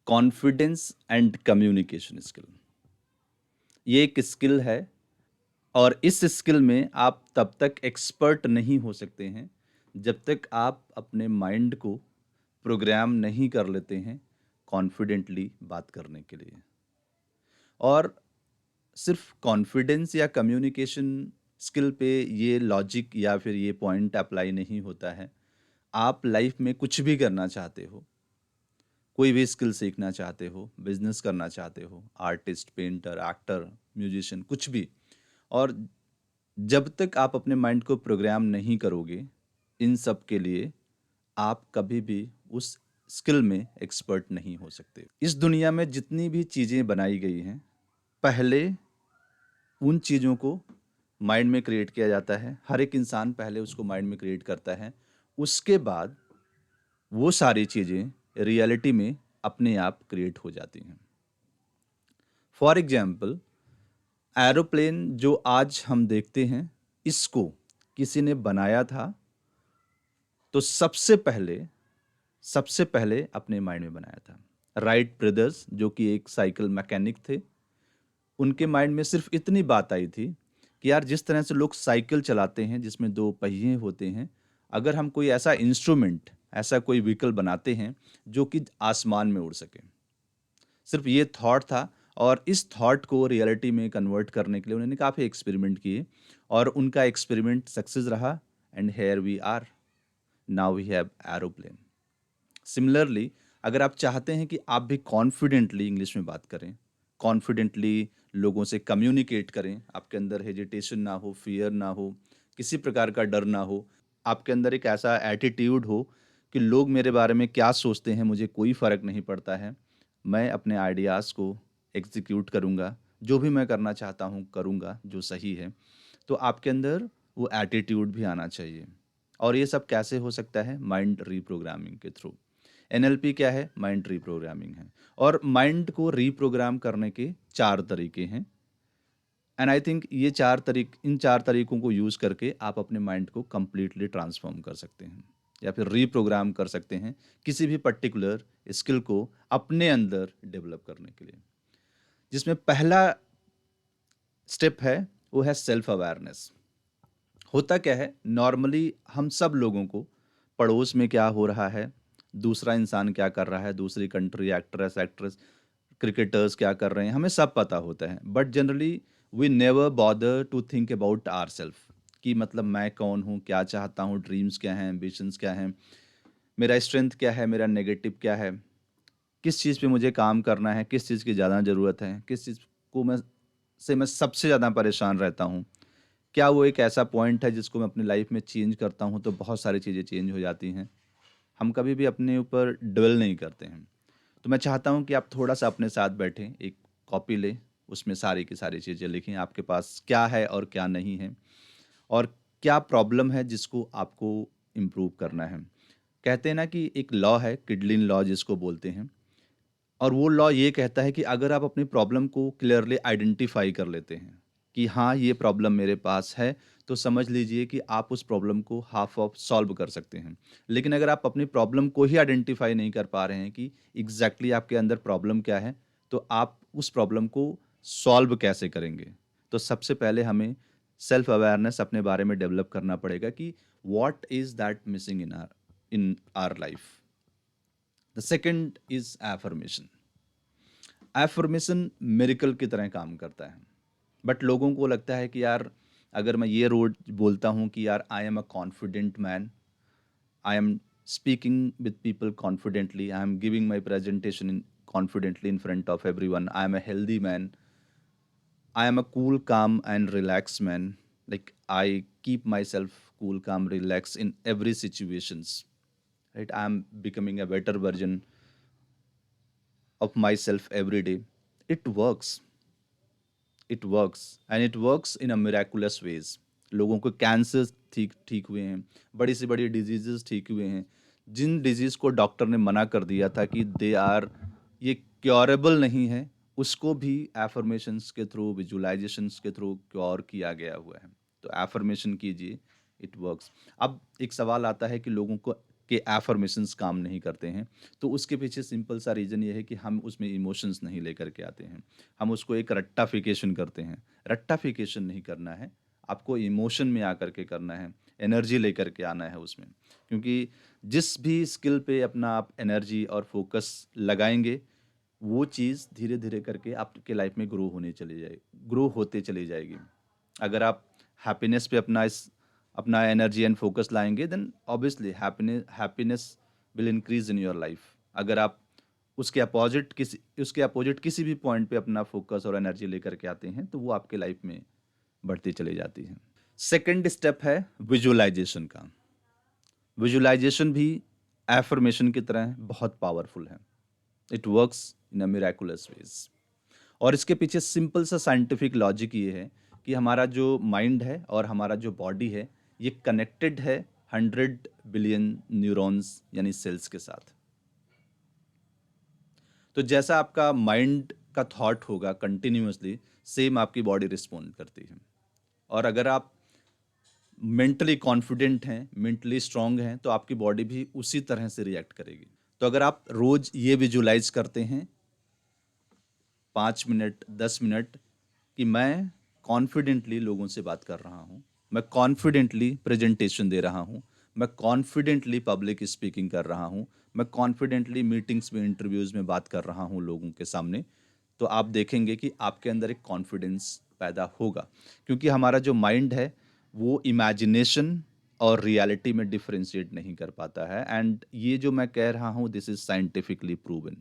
Confidence and communication skill. ये एक skill है और इस स्किल में आप तब तक एक्सपर्ट नहीं हो सकते हैं जब तक आप अपने माइंड को प्रोग्राम नहीं कर लेते हैं कॉन्फिडेंटली बात करने के लिए। और सिर्फ कॉन्फिडेंस या कम्युनिकेशन स्किल पे ये लॉजिक या फिर ये पॉइंट अप्लाई नहीं होता है। आप लाइफ में कुछ भी करना चाहते हो, कोई भी स्किल सीखना चाहते हो, बिजनेस करना चाहते हो, आर्टिस्ट, पेंटर, एक्टर, म्यूजिशियन, कुछ भी। और जब तक आप अपने माइंड को प्रोग्राम नहीं करोगे इन सब के लिए, आप कभी भी उस स्किल में एक्सपर्ट नहीं हो सकते। इस दुनिया में जितनी भी चीज़ें बनाई गई हैं, पहले उन चीज़ों को माइंड में क्रिएट किया जाता है। हर एक इंसान पहले उसको माइंड में क्रिएट करता है। उसके बाद वो सारी चीज़ें रियलिटी में अपने आप क्रिएट हो जाती हैं। फॉर एग्जाम्पल, एरोप्लेन जो आज हम देखते हैं, इसको किसी ने बनाया था तो सबसे पहले अपने माइंड में बनाया था। राइट ब्रदर्स जो कि एक साइकिल मैकेनिक थे, उनके माइंड में सिर्फ इतनी बात आई थी कि यार जिस तरह से लोग साइकिल चलाते हैं जिसमें दो पहिए होते हैं, अगर हम कोई ऐसा इंस्ट्रूमेंट, ऐसा कोई व्हीकल बनाते हैं जो कि आसमान में उड़ सके। सिर्फ ये थॉट था और इस थॉट को रियलिटी में कन्वर्ट करने के लिए उन्होंने काफ़ी एक्सपेरिमेंट किए और उनका एक्सपेरिमेंट सक्सेस रहा and here we are, now we have aeroplane. Similarly, अगर आप चाहते हैं कि आप भी कॉन्फिडेंटली इंग्लिश में बात करें, कॉन्फिडेंटली लोगों से कम्युनिकेट करें, आपके अंदर हेजिटेशन ना हो, फियर ना हो, किसी प्रकार का डर ना हो, आपके अंदर एक ऐसा एटीट्यूड हो कि लोग मेरे बारे में क्या सोचते हैं मुझे कोई फ़र्क नहीं पड़ता है, मैं अपने आइडियाज़ को एग्जीक्यूट करूँगा, जो भी मैं करना चाहता हूँ करूँगा जो सही है। तो आपके अंदर वो एटीट्यूड भी आना चाहिए। और ये सब कैसे हो सकता है? माइंड रीप्रोग्रामिंग के थ्रू। एनएलपी क्या है? माइंड रीप्रोग्रामिंग है। और माइंड को रीप्रोग्राम करने के 4 तरीके हैं एंड आई थिंक ये इन 4 तरीकों को यूज़ करके आप अपने माइंड को कंप्लीटली ट्रांसफ़ॉर्म कर सकते हैं या फिर रीप्रोग्राम कर सकते हैं किसी भी पर्टिकुलर स्किल को अपने अंदर डेवलप करने के लिए। जिसमें पहला स्टेप है, वो है सेल्फ अवेयरनेस। होता क्या है, नॉर्मली हम सब लोगों को पड़ोस में क्या हो रहा है, दूसरा इंसान क्या कर रहा है, दूसरी कंट्री, एक्ट्रेस एक्ट्रेस, क्रिकेटर्स क्या कर रहे हैं, हमें सब पता होता है। But generally we never bother to think about our self, कि मतलब मैं कौन हूँ, क्या चाहता हूँ, ड्रीम्स क्या हैं, एम्बिशंस क्या हैं, मेरा स्ट्रेंथ क्या है, मेरा नेगेटिव क्या है, किस चीज़ पे मुझे काम करना है, किस चीज़ की ज़्यादा ज़रूरत है, किस चीज़ को मैं सबसे ज़्यादा परेशान रहता हूँ। क्या वो एक ऐसा पॉइंट है जिसको मैं अपनी लाइफ में चेंज करता हूँ तो बहुत सारी चीज़ें चेंज हो जाती हैं। हम कभी भी अपने ऊपर ड्वेल नहीं करते हैं। तो मैं चाहता हूँ कि आप थोड़ा-सा अपने साथ बैठें, एक कॉपी लें, उसमें सारी की सारी चीज़ें लिखें, आपके पास क्या है और क्या नहीं है, और क्या प्रॉब्लम है जिसको आपको इम्प्रूव करना है। कहते हैं ना कि एक लॉ है, किडलिन लॉ जिसको बोलते हैं, और वो लॉ ये कहता है कि अगर आप अपनी प्रॉब्लम को क्लियरली आइडेंटिफाई कर लेते हैं कि हाँ, ये प्रॉब्लम मेरे पास है, तो समझ लीजिए कि आप उस प्रॉब्लम को हाफ ऑफ सॉल्व कर सकते हैं। लेकिन अगर आप अपनी प्रॉब्लम को ही आइडेंटिफाई नहीं कर पा रहे हैं कि एग्जैक्टली आपके अंदर प्रॉब्लम क्या है, तो आप उस प्रॉब्लम को सॉल्व कैसे करेंगे? तो सबसे पहले हमें सेल्फ अवेयरनेस अपने बारे में डेवलप करना पड़ेगा कि what is that missing in our life. The second is affirmation. Affirmation miracle की तरह काम करता है। बट लोगों को लगता है कि यार, अगर मैं ये रोज बोलता हूँ कि यार I am a confident man, I am speaking with people confidently, I am giving my presentation in confidently in front of everyone, I am a healthy man, I am a cool calm and relax man, like I keep myself cool calm relax in every situations, right? I am becoming a better version of myself every day. It works. It works and it works in a miraculous ways. लोगों को cancer ठीक ठीक हुए हैं, बड़ी से बड़ी diseases ठीक हुए हैं। जिन डिजीज को डॉक्टर ने मना कर दिया था कि दे आर, ये क्योरेबल नहीं है, उसको भी एफर्मेशंस के थ्रू, विजुअलाइजेशंस के थ्रू क्योर किया गया हुआ है। तो एफर्मेशन कीजिए, इट वर्क्स। अब एक सवाल आता है कि लोगों को कि एफर्मेशंस काम नहीं करते हैं, तो उसके पीछे सिंपल सा रीज़न ये है कि हम उसमें इमोशंस नहीं लेकर के आते हैं। हम उसको एक रट्टाफिकेशन करते हैं। रट्टाफिकेशन नहीं करना है, आपको इमोशन में आकर के करना है, एनर्जी लेकर के आना है उसमें। क्योंकि जिस भी स्किल पे अपना आप एनर्जी और फोकस लगाएँगे, वो चीज़ धीरे-धीरे करके आपके लाइफ में ग्रो होते चली जाएगी। अगर आप हैप्पीनेस पे अपना एनर्जी एंड फोकस लाएँगे, then obviously happiness will increase in your life. अगर आप उसके अपोज़िट किसी भी पॉइंट पे अपना फोकस और एनर्जी लेकर के आते हैं, तो वो आपके लाइफ में बढ़ती चली जाती है। सेकंड स्टेप है विजुअलाइज़ेशन का। विजुअलाइज़ेशन भी एफर्मेशन की तरह बहुत पावरफुल है। It works in a miraculous ways. और इसके पीछे सिंपल सा साइंटिफिक लॉजिक ये है कि हमारा जो माइंड है और हमारा जो बॉडी है, ये कनेक्टेड है 100 बिलियन न्यूरॉन्स यानी सेल्स के साथ। तो जैसा आपका माइंड का थॉट होगा कंटिन्यूअसली, सेम आपकी बॉडी रिस्पॉन्ड करती है। और अगर आप मेंटली कॉन्फिडेंट हैं, मेंटली स्ट्रांग हैं, तो आपकी बॉडी भी उसी तरह से रिएक्ट करेगी। तो अगर आप रोज ये विजुलाइज करते हैं 5 मिनट 10 मिनट कि मैं कॉन्फिडेंटली लोगों से बात कर रहा हूँ, मैं कॉन्फिडेंटली प्रेजेंटेशन दे रहा हूँ, मैं कॉन्फिडेंटली पब्लिक स्पीकिंग कर रहा हूँ, मैं कॉन्फिडेंटली मीटिंग्स में इंटरव्यूज़ में बात कर रहा हूँ लोगों के सामने, तो आप देखेंगे कि आपके अंदर एक कॉन्फिडेंस पैदा होगा। क्योंकि हमारा जो माइंड है वो इमेजिनेशन और रियलिटी में डिफरेंशिएट नहीं कर पाता है, एंड ये जो मैं कह रहा हूँ दिस इज साइंटिफिकली प्रूवन।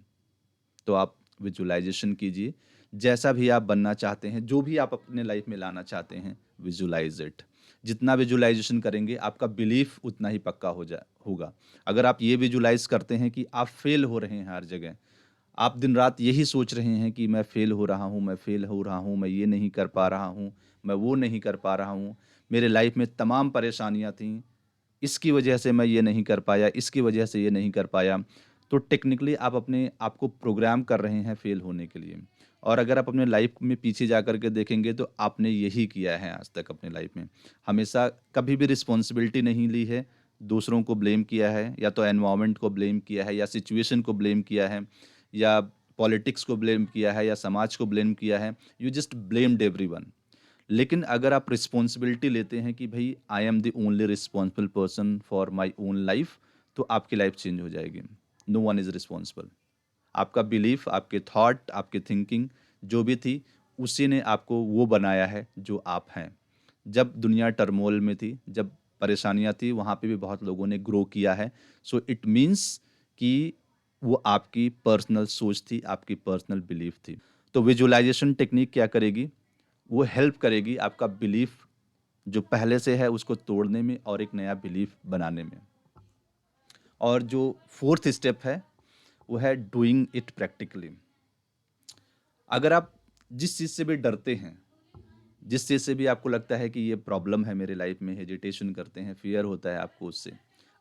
तो आप विजुअलाइजेशन कीजिए, जैसा भी आप बनना चाहते हैं, जो भी आप अपने लाइफ में लाना चाहते हैं, विजुअलाइज इट। जितना विजुअलाइजेशन करेंगे आपका बिलीफ उतना ही पक्का होगा। अगर आप ये विजुअलाइज करते हैं कि आप फेल हो रहे हैं हर जगह, आप दिन रात यही सोच रहे हैं कि मैं फेल हो रहा हूँ, मैं फेल हो रहा हूँ, मैं ये नहीं कर पा रहा हूँ, मैं वो नहीं कर पा रहा हूँ, मेरे लाइफ में तमाम परेशानियाँ थीं, इसकी वजह से मैं ये नहीं कर पाया, इसकी वजह से ये नहीं कर पाया। तो टेक्निकली आप अपने आप को प्रोग्राम कर रहे हैं फेल होने के लिए। और अगर आप अपने लाइफ में पीछे जा कर के देखेंगे तो आपने यही किया है आज तक अपने लाइफ में। हमेशा कभी भी रिस्पॉन्सिबिलिटी नहीं ली है, दूसरों को ब्लेम किया है, या तो एनवायरनमेंट को ब्लेम किया है, या सिचुएशन को ब्लेम किया है, या पॉलिटिक्स को ब्लेम किया है, या समाज को ब्लेम किया है। You just blamed everyone. लेकिन अगर आप रिस्पॉन्सिबिलिटी लेते हैं कि भाई I am the only responsible person for my own life, तो आपकी लाइफ चेंज हो जाएगी। No one is responsible. आपका बिलीफ, आपके थॉट, आपकी थिंकिंग जो भी थी, उसी ने आपको वो बनाया है जो आप हैं। जब दुनिया टर्मोल में थी, जब परेशानियां थी, वहाँ पे भी बहुत लोगों ने ग्रो किया है। सो इट मीन्स कि वो आपकी पर्सनल सोच थी, आपकी पर्सनल बिलीफ थी। तो विजुअलाइजेशन टेक्निक क्या करेगी, वो हेल्प करेगी आपका बिलीफ जो पहले से है उसको तोड़ने में और एक नया बिलीफ बनाने में। और जो फोर्थ स्टेप है वो है डूइंग इट प्रैक्टिकली। अगर आप जिस चीज़ से भी डरते हैं, जिस चीज़ से भी आपको लगता है कि ये प्रॉब्लम है मेरे लाइफ में, हेजिटेशन करते हैं, फियर होता है आपको उससे,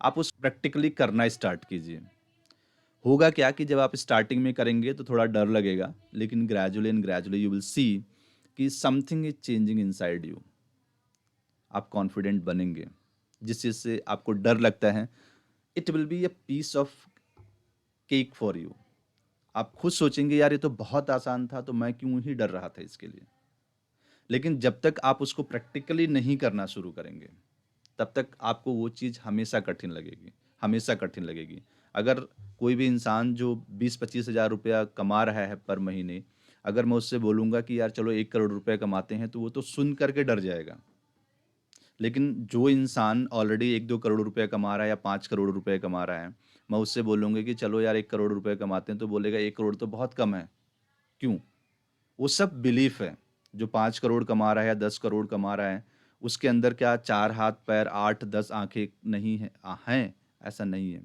आप उस प्रैक्टिकली करना स्टार्ट कीजिए। होगा क्या कि जब आप स्टार्टिंग में करेंगे तो थोड़ा डर लगेगा, लेकिन ग्रेजुअली यू विल सी कि something is changing inside you. आप कॉन्फिडेंट बनेंगे। जिस चीज़ से आपको डर लगता है, it will be a piece of cake for you. आप खुद सोचेंगे यार ये तो बहुत आसान था, तो मैं क्यों ही डर रहा था इसके लिए। लेकिन जब तक आप उसको प्रैक्टिकली नहीं करना शुरू करेंगे, तब तक आपको वो चीज़ हमेशा कठिन लगेगी, हमेशा कठिन लगेगी। अगर कोई भी इंसान जो 20-25 हज़ार रुपया कमा रहा है पर महीने, अगर मैं उससे बोलूँगा कि यार चलो 1 करोड़ रुपए कमाते हैं, तो वो तो सुन करके डर जाएगा। लेकिन जो इंसान ऑलरेडी 1-2 करोड़ रुपए कमा रहा है या 5 करोड़ रुपए कमा रहा है, मैं उससे बोलूँगा कि चलो यार 1 करोड़ रुपए कमाते हैं, तो बोलेगा 1 करोड़ तो बहुत कम है। क्यों? वो सब बिलीफ है। जो 5 करोड़ कमा रहा है या 10 करोड़ कमा रहा है, उसके अंदर क्या 4 हाथ, पैर, 8-10 आँखें नहीं हैं? हैं, ऐसा नहीं है।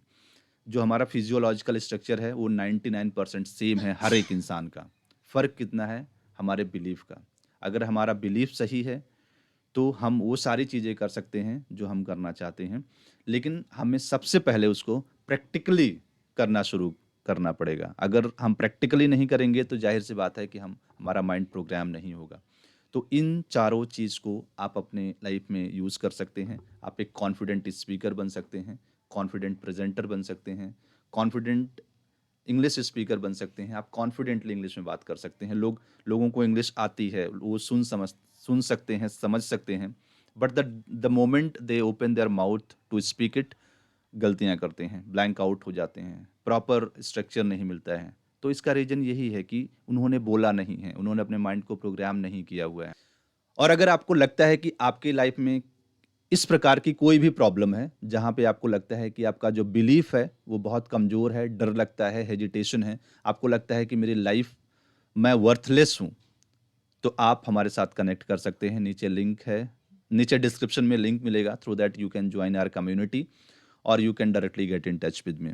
जो हमारा फिजियोलॉजिकल स्ट्रक्चर है वो 99% सेम है हर एक इंसान का। फ़र्क कितना है? हमारे बिलीफ का। अगर हमारा बिलीफ सही है तो हम वो सारी चीज़ें कर सकते हैं जो हम करना चाहते हैं। लेकिन हमें सबसे पहले उसको प्रैक्टिकली करना शुरू करना पड़ेगा। अगर हम प्रैक्टिकली नहीं करेंगे तो ज़ाहिर-सी बात है कि हम हमारा माइंड प्रोग्राम नहीं होगा। तो इन चारों चीज़ को आप अपने लाइफ में यूज़ कर सकते हैं। आप एक कॉन्फिडेंट स्पीकर बन सकते हैं, कॉन्फिडेंट प्रेजेंटर बन सकते हैं, कॉन्फिडेंट इंग्लिश स्पीकर बन सकते हैं, आप कॉन्फिडेंटली इंग्लिश में बात कर सकते हैं। लोगों को इंग्लिश आती है, वो सुन सकते हैं, समझ सकते हैं, but the moment they open their mouth to speak it, गलतियाँ करते हैं, ब्लैंक आउट हो जाते हैं, प्रॉपर स्ट्रक्चर नहीं मिलता है। तो इसका रीज़न यही है कि उन्होंने बोला नहीं है, उन्होंने अपने माइंड को प्रोग्राम नहीं किया हुआ है। और अगर आपको लगता है कि आपकी लाइफ में इस प्रकार की कोई भी प्रॉब्लम है, जहाँ पे आपको लगता है कि आपका जो बिलीफ है, वो बहुत कमज़ोर है, डर लगता है, हेजिटेशन है, आपको लगता है कि मेरी लाइफ मैं वर्थलेस हूँ, तो आप हमारे साथ कनेक्ट कर सकते हैं। नीचे लिंक है, नीचे डिस्क्रिप्शन में लिंक मिलेगा, through that you can join our community और you can directly get in touch with me.